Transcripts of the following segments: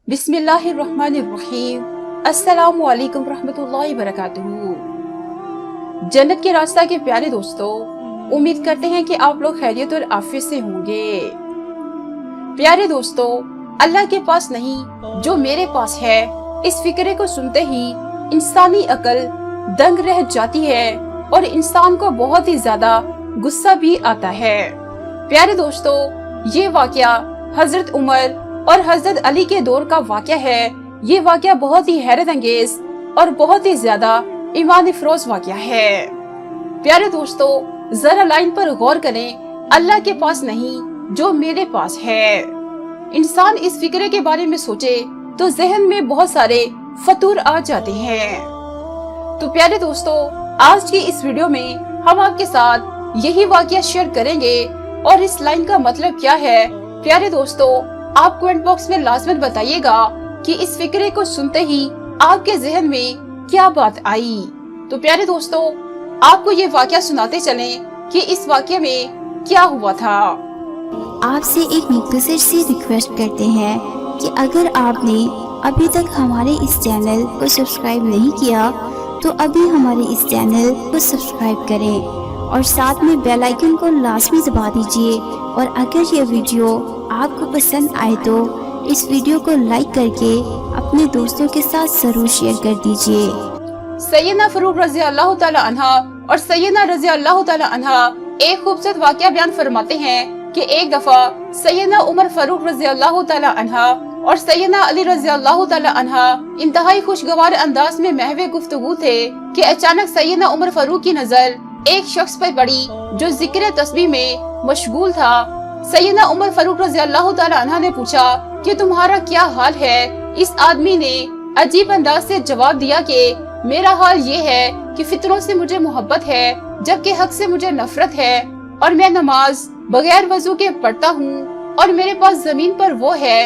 बिस्मिल्लाहिर्रहमानिर्रहीम। अस्सलामु अलैकुम रहमतुल्लाहि वबरकातुहू। जन्नत के रास्ता के प्यारे दोस्तों, उम्मीद करते हैं कि आप लोग खैरियत और आफियत से होंगे। प्यारे दोस्तों, अल्लाह के पास नहीं जो मेरे पास है, इस फिक्रे को सुनते ही इंसानी अकल दंग रह जाती है और इंसान को बहुत ही ज्यादा गुस्सा भी आता है। प्यारे दोस्तों, ये वाकया हजरत उमर और हजरत अली के दौर का वाकया है। ये वाकया बहुत ही हैरत अंगेज और बहुत ही ज्यादा ईमान अफरोज वाकया है। प्यारे दोस्तों, जरा लाइन पर गौर करें, अल्लाह के पास नहीं जो मेरे पास है। इंसान इस फिक्रे के बारे में सोचे तो जहन में बहुत सारे फतूर आ जाते हैं। तो प्यारे दोस्तों, आज की इस वीडियो में हम आपके साथ यही वाकया शेयर करेंगे और इस लाइन का मतलब क्या है। प्यारे दोस्तों, आप कमेंट बॉक्स में लाजमन बताइएगा कि इस फिक्रे को सुनते ही आपके जहन में क्या बात आई। तो प्यारे दोस्तों, आपको ये वाकया सुनाते चलें कि इस वाकये में क्या हुआ था। आपसे एक मुख्तसर सी रिक्वेस्ट करते हैं कि अगर आपने अभी तक हमारे इस चैनल को सब्सक्राइब नहीं किया तो अभी हमारे इस चैनल को सब्सक्राइब करें और साथ में बेल आइकन को लाजमी दबा दीजिए। और अगर ये वीडियो आपको पसंद आए तो इस वीडियो को लाइक करके अपने दोस्तों के साथ जरूर शेयर कर दीजिए। सैयदना फरूक रज़ी अल्लाह तआला अन्हा और सैयदना रज़ी अल्लाह तआला अन्हा एक खूबसूरत वाकया बयान फरमाते हैं कि एक दफा सैयदना उमर फारूक रज़ी अल्लाह तआला अन्हा और सैयदना अली रज़ी अल्लाह तआला अन्हा इंतहाई खुशगवार अंदाज में महवे गुफ्तगू थे कि अचानक सैयदना उमर फारूक की नजर एक शख्स पर पड़ी जो जिक्र तस्बीह में मशगूल था। सैयदना उमर फारूक रज़ी अल्लाह तआला अन्हा ने पूछा कि तुम्हारा क्या हाल है। इस आदमी ने अजीब अंदाज से जवाब दिया कि मेरा हाल ये है कि फितरों से मुझे मोहब्बत है जबकि हक से मुझे नफरत है, और मैं नमाज बगैर वजू के पढ़ता हूँ, और मेरे पास जमीन पर वो है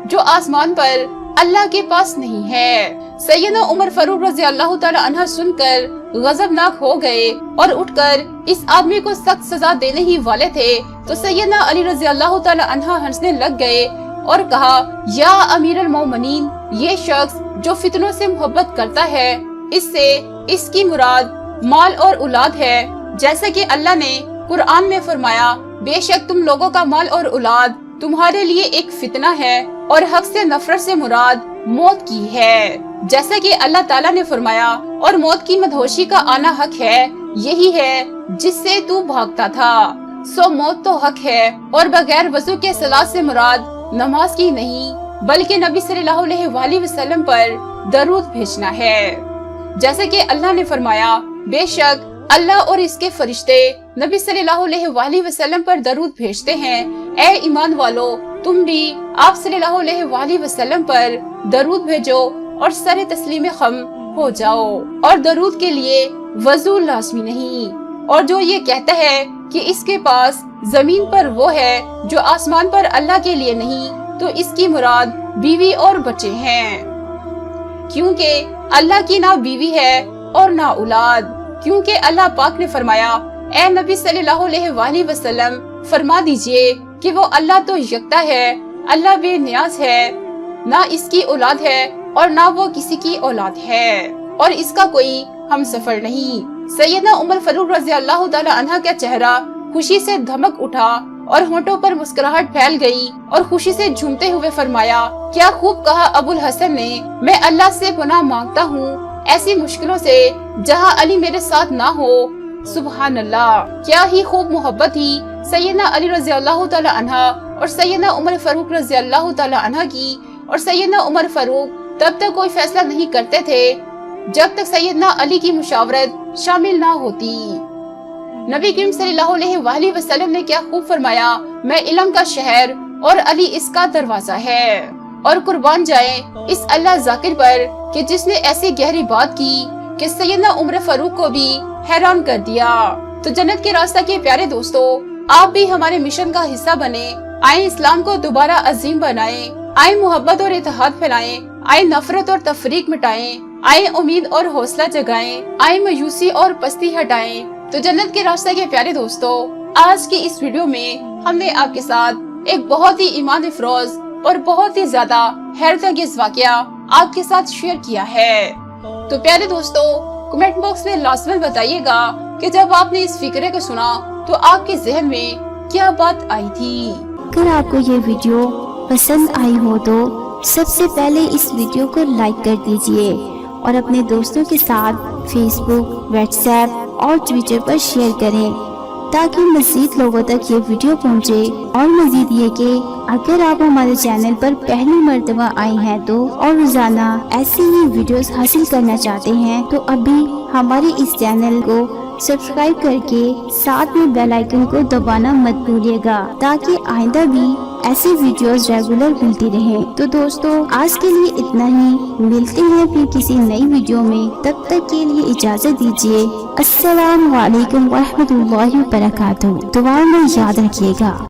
जो आसमान पर अल्लाह के पास नहीं है। सैयदना उमर फारूक रज़ी अल्लाह तआला अन्हा सुनकर गजबनाक हो गए और उठकर इस आदमी को सख्त सजा देने ही वाले थे तो सैयदना अली रज़ी अल्लाह तआला अन्हा हंसने लग गए और कहा, या अमीरुल मोमिनीन, ये शख्स जो फितनों से मोहब्बत करता है, इससे इसकी मुराद माल और औलाद है। जैसे कि अल्लाह ने कुरान में फरमाया, बेशक तुम लोगों का माल और औलाद तुम्हारे लिए एक फितना है और हक से नफरत से मुराद मौत की है। जैसे कि अल्लाह ताला ने फरमाया, और मौत की मदहोशी का आना हक है, यही है जिससे तू भागता था। सो मौत तो हक है और बगैर वजू के सलात से मुराद नमाज की नहीं बल्कि नबी सल्लल्लाहु अलैहि वसल्लम पर दरूद भेजना है। जैसे कि अल्लाह ने फरमाया, बेशक अल्लाह और इसके फरिश्ते नबी सल्लल्लाहु अलैहि वसल्लम पर दरूद भेजते हैं। ए ईमान वालो, तुम भी आप सल्लल्लाहु अलैहि वसल्लम पर दरूद भेजो और सरे तस्लीम खम हो जाओ। और दरूद के लिए वजू लाजमी नहीं। और जो ये कहता है कि इसके पास जमीन पर वो है जो आसमान पर अल्लाह के लिए नहीं, तो इसकी मुराद बीवी और बच्चे हैं, क्योंकि अल्लाह की ना बीवी है और ना औलाद। क्योंकि अल्लाह पाक ने फरमाया, ए नबी सल्लल्लाहु अलैहि वसल्लम, फरमा दीजिए कि वो अल्लाह तो यकता है, अल्लाह बेनियाज है, ना इसकी औलाद है और ना वो किसी की औलाद है, और इसका कोई हम सफर नहीं। सैयदना उमर फारूक रज़ी अल्लाह तआला अन्हा का चेहरा खुशी से धमक उठा और होंठों पर मुस्कुराहट फैल गई और खुशी से झूमते हुए फरमाया, क्या खूब कहा अबुल हसन ने, मैं अल्लाह से पनाह मांगता हूँ ऐसी मुश्किलों से जहाँ अली मेरे साथ ना हो। सुभान अल्लाह, क्या ही खूब मोहब्बत थी सैयदना अली रज़ी अल्लाह तआला अन्हा और सैयदना उमर फारूक रज़ी अल्लाह तआला अन्हा की। और सैयदना उमर फारूक तब तक कोई फैसला नहीं करते थे जब तक सैयदना अली की मुशावरत शामिल ना होती। नबी करीम सल्लल्लाहु अलैहि वसल्लम ने क्या खूब फरमाया, मैं इल्म का शहर और अली इसका दरवाजा है। और कुर्बान जाए इस अल्लाह जाकिर पर कि जिसने ऐसी गहरी बात की कि सैयदना उमर फारूक को भी हैरान कर दिया। तो जन्नत के रास्ता के प्यारे दोस्तों, आप भी हमारे मिशन का हिस्सा बने। आए इस्लाम को दोबारा अजीम बनाएं, आए मोहब्बत और इत्तेहाद फैलाएं, आए नफरत और तफरीक मिटाएं, आए उम्मीद और हौसला जगाएं, आए मायूसी और पस्ती हटाएं। तो जन्नत के रास्ते के प्यारे दोस्तों, आज की इस वीडियो में हमने आपके साथ एक बहुत ही ईमान अफरोज اور بہت ہی زیادہ حیرت انگیز واقعہ آپ کے ساتھ شیئر کیا ہے۔ تو پیارے دوستو، کمنٹ باکس میں لازماً بتائیے گا کہ جب آپ نے اس فقرے کو سنا تو آپ کے ذہن میں کیا بات آئی تھی۔ اگر آپ کو یہ ویڈیو پسند آئی ہو تو سب سے پہلے اس ویڈیو کو لائک کر دیجئے اور اپنے دوستوں کے ساتھ فیس بک، واٹس ایپ اور ٹویٹر پر شیئر کریں تاکہ مزید لوگوں تک یہ ویڈیو پہنچے۔ اور مزید یہ کہ اگر آپ ہمارے چینل پر پہلی مرتبہ آئے ہیں تو اور روزانہ ایسی ہی ویڈیوز حاصل کرنا چاہتے ہیں تو ابھی ہمارے اس چینل کو سبسکرائب کر کے ساتھ میں بیل آئیکن کو دبانا مت بھولیے گا تاکہ آئندہ بھی ایسی ویڈیوز ریگولر ملتی رہیں۔ تو دوستو، آج کے لیے اتنا ہی، ملتے ہیں پھر کسی نئی ویڈیو میں، تب تک کے لیے اجازت دیجیے۔ السلام علیکم ورحمۃ اللہ وبرکاتہ۔ دعا میں یاد رکھیے گا۔